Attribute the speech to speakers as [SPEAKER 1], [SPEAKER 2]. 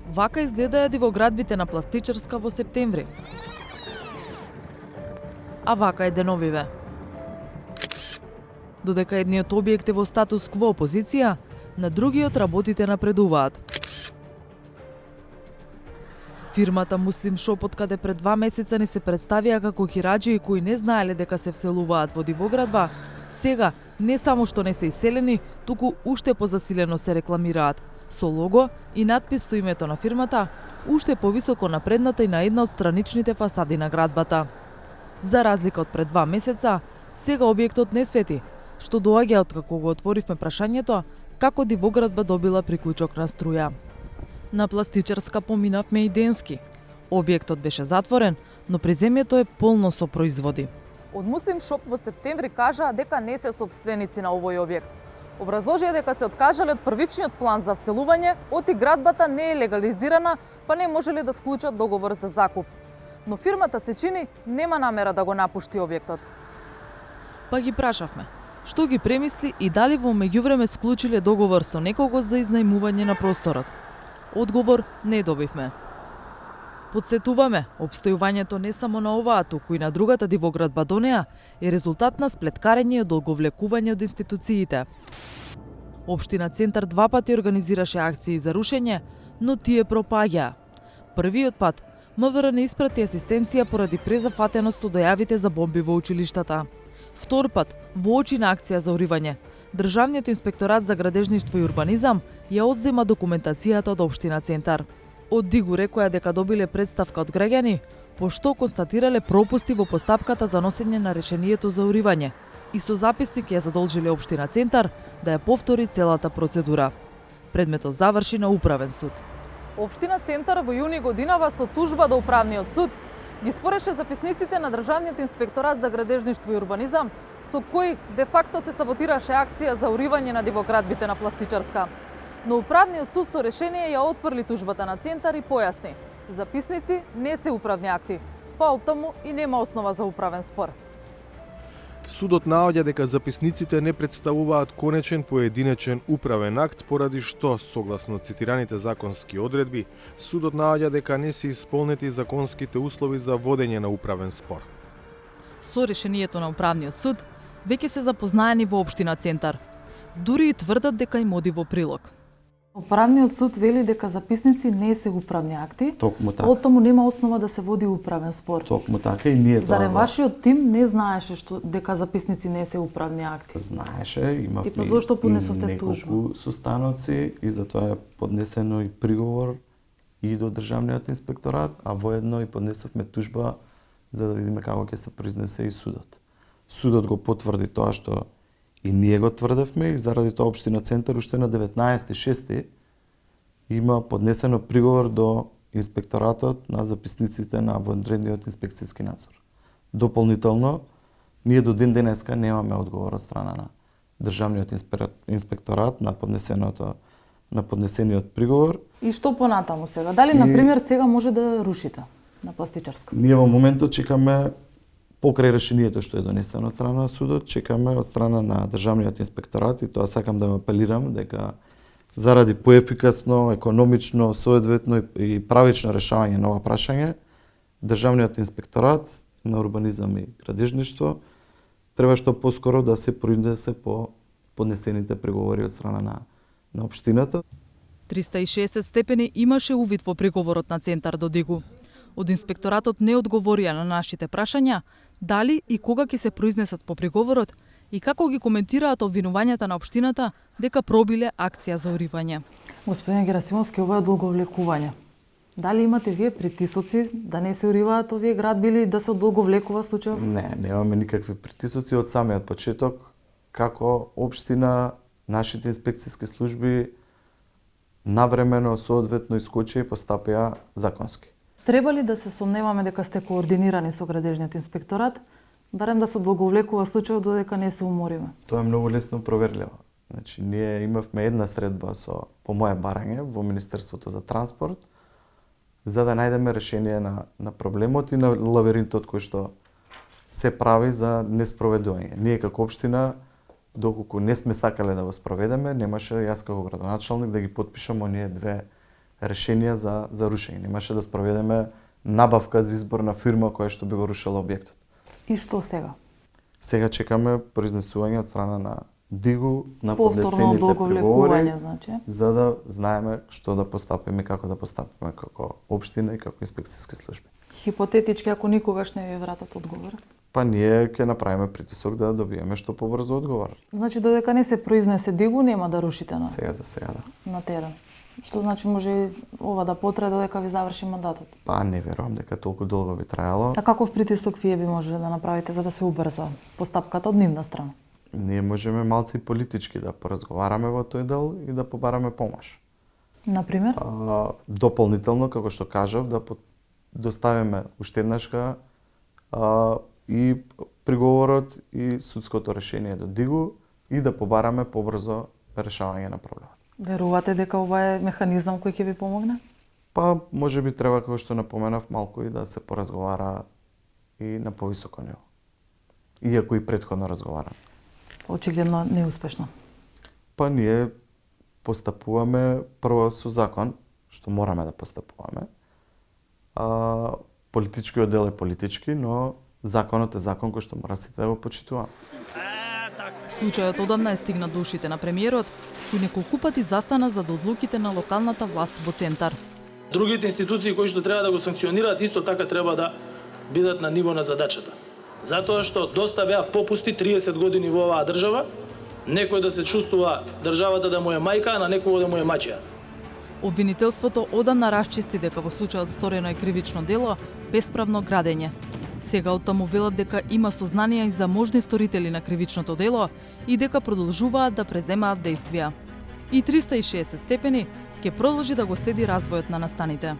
[SPEAKER 1] Вака изгледаја дивоградбите на Пластичарска во септември. А вака е деновиве. Додека едниот објект е во статус кво опозиција, на другиот работите напредуваат. Фирмата Муслим Шоп, од каде пред 2 месеца ни се представија како хираџии кои не знаеле дека се вселуваат во дивоградба, сега не само што не се иселени, туку уште позасилено се рекламираат, со лого и надпис со името на фирмата, уште повисоко напредната и на една од страничните фасади на градбата. За разлика од пред 2 месеца, сега објектот не свети, што доаѓа од како го отворивме прашањето како дивоградба добила приклучок на струја. На Пластичарска поминавме и денски. Објектот беше затворен, но приземјето е полно со производи.
[SPEAKER 2] Од Муслим Шоп во септември кажаа дека не се сопственици на овој објект. Образложија дека се откажале од првичниот план за вселување, оти градбата не е легализирана, па не можеле да склучат договор за закуп. Но фирмата се чини нема намера да го напушти објектот.
[SPEAKER 1] Па ги прашавме, што ги премисли и дали во меѓувреме склучиле договор со некого за изнајмување на просторот. Одговор не добивме. Подсетуваме, обстојувањето не само на оваа, туку и на другата дивоградба до неа е резултат на сплеткарење и одолговлекување од институциите. Општина Центар 2 пати организираше акции за рушење, но тие пропаѓаа. Првиот пат МВР не испрати асистенција поради презафатеност со дојавите за бомби во училиштата. Втор пат, во очи на акција за уривање, Државниот инспекторат за градежништво и урбанизам ја одзема документацијата од општина Центар. Од Дигу рекоја дека добиле представка од граѓани, пошто констатирале пропусти во постапката за носење на решението за уривање и со записник ја задолжиле општина Центар да ја повтори целата процедура. Предметот заврши на управен суд.
[SPEAKER 2] Општина Центар во јуни годинава со тужба до управниот суд ги спореше записниците на Државниот инспекторат за градежништво и урбанизам, со кои де факто се саботираше акција за уривање на дивоградбите на Пластичарска. Но управниот суд со решение ја отфрли тужбата на Центар и појасни: записници не се управни акти, па оттаму и нема основа за управен спор.
[SPEAKER 3] Судот наоѓа дека записниците не представуваат конечен поединечен управен акт, поради што, согласно цитираните законски одредби, судот наоѓа дека не се исполнети законските услови за водење на управен спор.
[SPEAKER 1] Со решението на управниот суд, веќе се запознаени во општина Центар. Дури и тврдат дека им оди во прилог.
[SPEAKER 2] Управниот суд вели дека записници не се управни акти,
[SPEAKER 4] Токму така.
[SPEAKER 2] оттаму нема основа да се води управен спор.
[SPEAKER 4] Токму така и ние
[SPEAKER 2] Зарем вашиот тим не знаеше што дека записници не се управни акти?
[SPEAKER 4] Знаеше, имавме
[SPEAKER 2] И па зошто поднесовте тужба?
[SPEAKER 4] неколку состаноци и затоа е поднесено и приговор и до Државниот инспекторат, а воедно и поднесовме тужба за да видиме како ќе се произнесе и судот. Судот го потврди тоа што и ние го тврдевме и заради тоа општина Центар уште на 19.6. има поднесено приговор до инспекторатот на записниците на вонредниот инспекцијски надзор. Дополнително, ние до ден денеска немаме одговор од страна на Државниот инспекторат на поднесениот приговор.
[SPEAKER 2] И што понатаму сега? Дали, например, сега може да рушите на Пластичарска?
[SPEAKER 4] Ние во моментот чекаме покрај решението што е донесено од страна на судот, чекаме од страна на Државниот инспекторат и тоа сакам да апелирам дека заради поефикасно, економично, соодветно и правично решавање на ова прашање, Државниот инспекторат на урбанизам и градежништво треба што поскоро да се произнесе по поднесените преговори од страна на општината.
[SPEAKER 1] 360 степени имаше увид во приговорот на Центар до Дигу. Од инспекторатот не одговорија на нашите прашања дали и кога ќе се произнесат по приговорот и како ги коментираат обвинувањата на општината дека пробиле акција за уривање.
[SPEAKER 2] Господин Герасимовски, ова е одолговлекување. Дали имате вие притисоци да не се уриваат овие градби или да се одолговлекува случајот?
[SPEAKER 4] Не, немаме никакви притисоци од самиот почеток. Како општина, нашите инспекцијски служби навремено соодветно искочија и постапија законски.
[SPEAKER 2] Треба ли да се сомневаме дека сте координирани со градежниот инспекторат, барем да се одолговлекува случајот додека не се умориме?
[SPEAKER 4] Тоа е многу лесно проверливо. Значи, ние имавме една средба по моје барање во Министерството за транспорт, за да најдеме решение на проблемот и на лавиринтот кој што се прави за неспроведување. Ние како општина, доколку не сме сакале да го спроведеме, немаше јас како градоначалник да ги потпишам оние две решение за рушење. Немаше да спроведеме набавка за избор на фирма која што би го рушила објектот.
[SPEAKER 2] И што сега?
[SPEAKER 4] Сега чекаме произнесување од страна на ДИГУ на
[SPEAKER 2] Повторно
[SPEAKER 4] поднесените
[SPEAKER 2] одолговлекување,
[SPEAKER 4] приговори,
[SPEAKER 2] значи.
[SPEAKER 4] за да знаеме што да постапиме, како да постапиме како општина и како инспекцијски служби.
[SPEAKER 2] Хипотетички, ако никогаш не ви вратат одговор.
[SPEAKER 4] Па ние ќе направиме притисок да добиеме што побрзо одговор.
[SPEAKER 2] Значи, додека не се произнесе ДИГУ, нема да рушите на
[SPEAKER 4] Сега да.
[SPEAKER 2] на терен. Што значи може и ова да потрае додека ви заврши мандатот?
[SPEAKER 4] Па не верувам дека толку долго би траело.
[SPEAKER 2] А каков притисок вие би можеле да направите за да се убрза постапката од нивна страна?
[SPEAKER 4] Ние можеме малци политички да поразговараме во тој дел и да побараме помош.
[SPEAKER 2] Например?
[SPEAKER 4] Дополнително, како што кажав, да доставиме уште еднашка и приговорот и судското решение до ДИГУ и да побараме побрзо решавање на проблемот.
[SPEAKER 2] Верувате дека ова е механизам кој ќе ви помогне?
[SPEAKER 4] Па, може би треба, како што напоменав, малку и да се поразговара и на повисоко ниво. Иако и претходно разговараме.
[SPEAKER 2] Очигледно неуспешно.
[SPEAKER 4] Па ние постапуваме прво со закон, што мораме да постапуваме. Политичкиот дел е политички, но законот е закон кој што мора сите да го почитуваме.
[SPEAKER 1] Случајот одамна е стигнат до ушите на премиерот, кој неколку пати застана за одлуките на локалната власт во центар.
[SPEAKER 5] Другите институции кои што треба да го санкционираат исто така треба да бидат на ниво на задачата. Затоа што доста беа попусти 30 години во оваа држава, некој да се чувствува државата да му е мајка, а на некого да му е маќеа.
[SPEAKER 1] Обвинителството одамна расчисти дека во случајот сторено е кривично дело, бесправно градење. Сега оттаму велат дека има сознанија и за можни сторители на кривичното дело и дека продолжуваат да преземаат действија. И 360 степени ќе продолжи да го следи развојот на настаните.